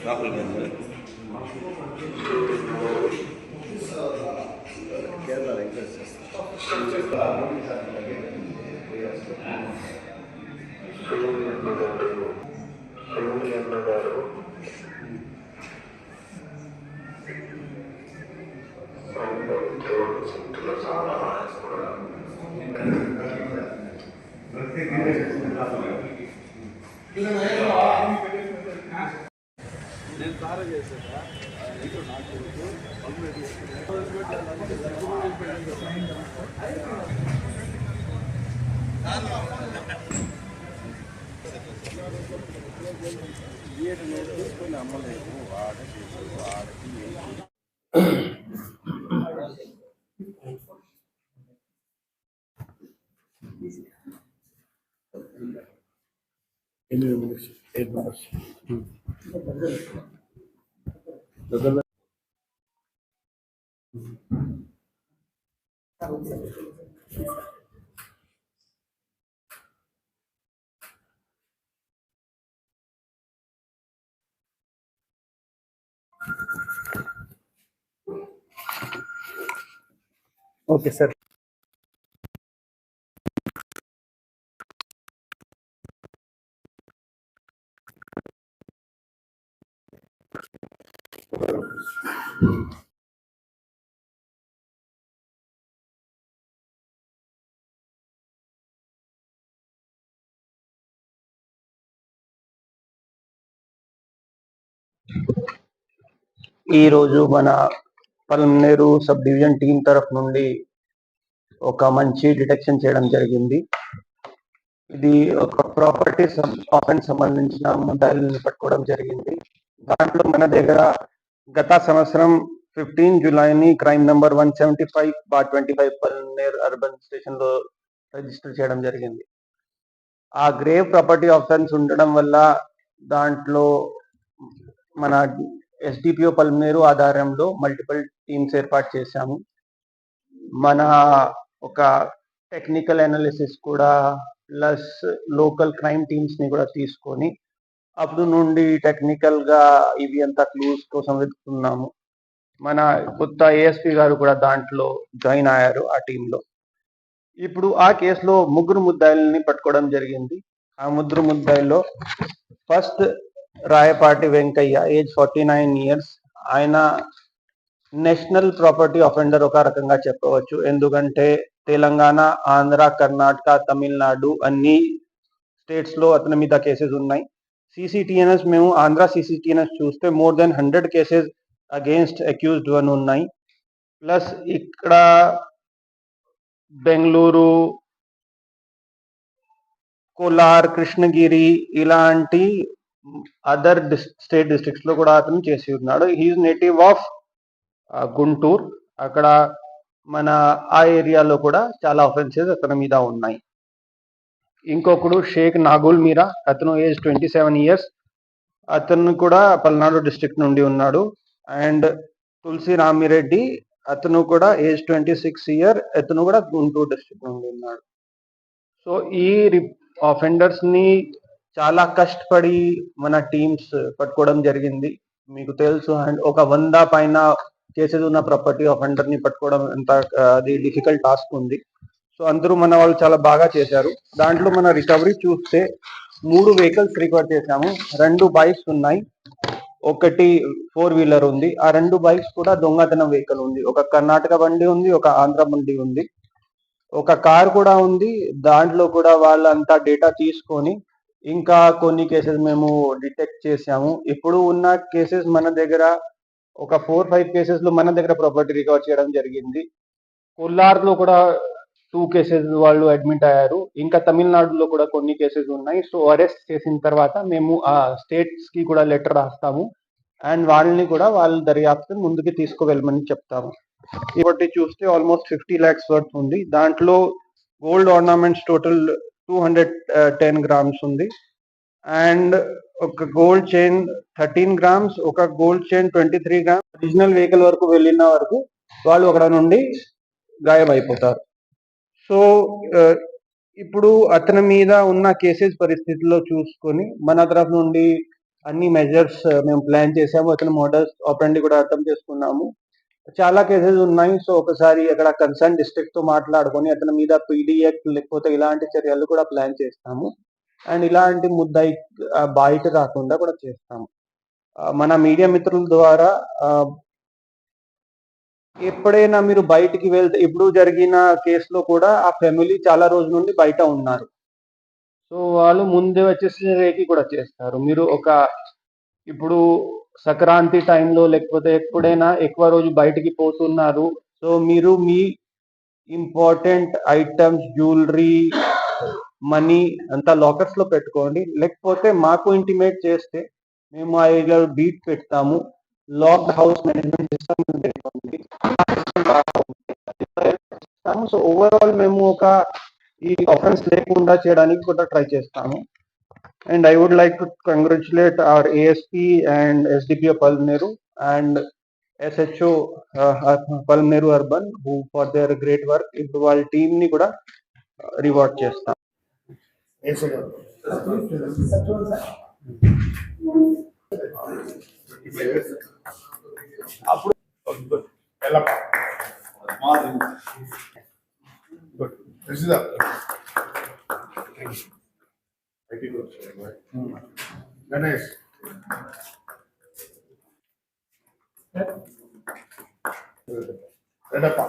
Rahul Gandhi Kerala encourage చేస్తారు. నేను సారా చేసేదా తీసుకొని అమ్మలేదు ఓకే సార్. ఈరోజు మన పల్మనేరు సబ్ డివిజన్ టీం తరఫు నుండి ఒక మంచి డిటెక్షన్ చేయడం జరిగింది. ఇది ఒక ప్రాపర్టీ ఆఫెన్స్ సంబంధించిన ముద్దాయిల్ని పట్టుకోవడం జరిగింది. దాంట్లో మన దగ్గర గత సంవత్సరం 15 జూలైని crime number 175/25 Palamaner urban station లో రిజిస్టర్ చేయడం జరిగింది. ఆ గ్రేవ్ ప్రాపర్టీ ఆఫెన్స్ ఉండడం వల్ల దాంట్లో మన ఎస్డిపిఓ పల్మనేరు ఆధారంలో మల్టిపుల్ టీమ్స్ ఏర్పాటు చేశాము. మన ఒక టెక్నికల్ అనాలిసిస్ కూడా ప్లస్ లోకల్ క్రైమ్ టీమ్స్ ని కూడా తీసుకొని అప్పుడు నుండి టెక్నికల్ గా ఇవి అంతా క్లూస్ కోసం వెతుకుతున్నాము. మన కొత్త ఏఎస్పీ గారు కూడా దాంట్లో జాయిన్ అయ్యారు ఆ టీంలో. ఇప్పుడు ఆ కేసులో 3 ముద్దాయిల్ని పట్టుకోవడం జరిగింది. ఆ 3 ముద్దాయిల్లో first Rayapati Venkayya, age 49 years. ఆయన నేషనల్ ప్రాపర్టీ ఆఫెండర్ ఒక రకంగా చెప్పవచ్చు. ఎందుకంటే తెలంగాణ, ఆంధ్ర, కర్ణాటక, తమిళనాడు అన్ని స్టేట్స్ లో అతని మీద కేసెస్ ఉన్నాయి. సిసిటిఎన్ఎస్ మేము ఆంధ్ర సిసిటిఎన్ఎస్ చూస్తే more than 100 cases against accused one ఉన్నాయి. ప్లస్ ఇక్కడ బెంగళూరు, కోలార్, కృష్ణగిరి ఇలాంటి అదర్ స్టేట్ డిస్ట్రిక్ట్స్ లో కూడా అతను చేసి ఉన్నాడు. He's native of Guntur. అక్కడ మన ఆ ఏరియాలో కూడా చాలా ఆఫెన్సెస్ అతని మీద ఉన్నాయి. ఇంకొకడు షేక్ నాగుల్ మీరా, అతను ఏజ్ 27 years. అతను కూడా పల్నాడు డిస్ట్రిక్ట్ నుండి ఉన్నాడు. అండ్ తులసి రామిరెడ్డి, అతను కూడా ఏజ్ 26 years. అతను కూడా గుంటూరు డిస్ట్రిక్ట్ నుండి ఉన్నాడు. సో ఈ ఆఫెండర్స్ ని చాలా కష్టపడి మన టీమ్స్ పట్టుకోవడం జరిగింది. మీకు తెలుసు, అండ్ ఒక 100 పైన కేసెస్ ఉన్న ప్రాపర్టీ ఆఫెండర్ ని పట్టుకోవడం ఎంత అది డిఫికల్ట్ టాస్క్ ఉంది. సో అందరూ మన వాళ్ళు చాలా బాగా చేశారు. దాంట్లో మన రికవరీ చూస్తే 3 vehicles రికవర్ చేశాము. 2 bikes ఉన్నాయి, ఒకటి 4-wheeler ఉంది. ఆ 2 bikes కూడా దొంగతనం వెహికల్ ఉంది. ఒక కర్ణాటక బండి ఉంది, ఒక ఆంధ్ర బండి ఉంది, ఒక కార్ కూడా ఉంది. దాంట్లో కూడా వాళ్ళంతా డేటా తీసుకొని ఇంకా కొన్ని కేసెస్ మేము డిటెక్ట్ చేసాము. ఇప్పుడు ఉన్న కేసెస్ మన దగ్గర ఒక 4-5 కేసెస్ లో మన దగ్గర ప్రాపర్టీ రికవర్ చేయడం జరిగింది. కొల్లార్ లో కూడా 2 కేసెస్ వాళ్ళు అడ్మిట్ అయ్యారు. ఇంకా తమిళనాడులో కూడా కొన్ని కేసెస్ ఉన్నాయి. సో అరెస్ట్ చేసిన తర్వాత మేము ఆ స్టేట్స్ కి కూడా లెటర్ రాస్తాము అండ్ వాళ్ళని కూడా వాళ్ళ దర్యాప్తు ముందుకు తీసుకువెళ్ళమని చెప్తాము. ఇప్పటి చూస్తే ఆల్మోస్ట్ 50 lakhs వర్త్ ఉంది. దాంట్లో గోల్డ్ ఆర్నమెంట్స్ టోటల్ 210 grams ఉంది. అండ్ ఒక గోల్డ్ చైన్ 13 grams, ఒక gold chain 23 grams. Original vehicle వరకు వెళ్ళిన వరకు వాళ్ళు అక్కడ నుండి గాయమైపోతారు. సో ఇప్పుడు అతని మీద ఉన్న కేసెస్ పరిస్థితుల్లో చూసుకొని మన తరఫు నుండి అన్ని మెజర్స్ మేము ప్లాన్ చేసాము. అతని మోడల్స్ ఆపరెండి కూడా అర్థం చేసుకున్నాము. చాలా కేసెస్ ఉన్నాయి. సో ఒకసారి అక్కడ కన్సర్న్ డిస్ట్రిక్ట్ తో మాట్లాడుకొని అతని మీద పీడిఎక్ లేకపోతే ఇలాంటి చర్యలు కూడా ప్లాన్ చేస్తాము. అండ్ ఇలాంటి ముద్దాయి బయట రాకుండా కూడా చేస్తాము. మన మీడియా మిత్రుల ద్వారా ఎప్పుడైనా మీరు బయటికి వెళ్తే, ఇప్పుడు జరిగిన కేసులో కూడా ఆ ఫ్యామిలీ చాలా రోజుల నుండి బయట ఉన్నారు. సో వాళ్ళు ముందే వచ్చేసి రేకి కూడా చేస్తారు. మీరు ఇప్పుడు సంక్రాంతి టైంలో లేకపోతే ఎప్పుడైనా ఎక్కువ రోజు బయటికి పోతున్నారు. సో మీరు మీ ఇంపార్టెంట్ ఐటమ్స్, జ్యువెలరీ, మనీ అంతా లాకర్స్ లో పెట్టుకోండి. లేకపోతే మాకు ఇంటిమేట్ చేస్తే మేము ఆ బీట్ పెడతాము. Locked house management system so overall మేము ఈ ఆఫెన్స్ లేకుండా చేయడానికి కూడా ట్రై చేస్తాము. And I would like to congratulate our ASP and SDPO Palmeru and SHO Palmeru Urban who for their great work. ఇప్పుడు వాళ్ళ టీమ్ ని కూడా రివార్డ్ చేస్తాం. అప్పుడు వెళ్ళప్ప గుడ్ రిషిదా గణేష్ రెడ్డప్ప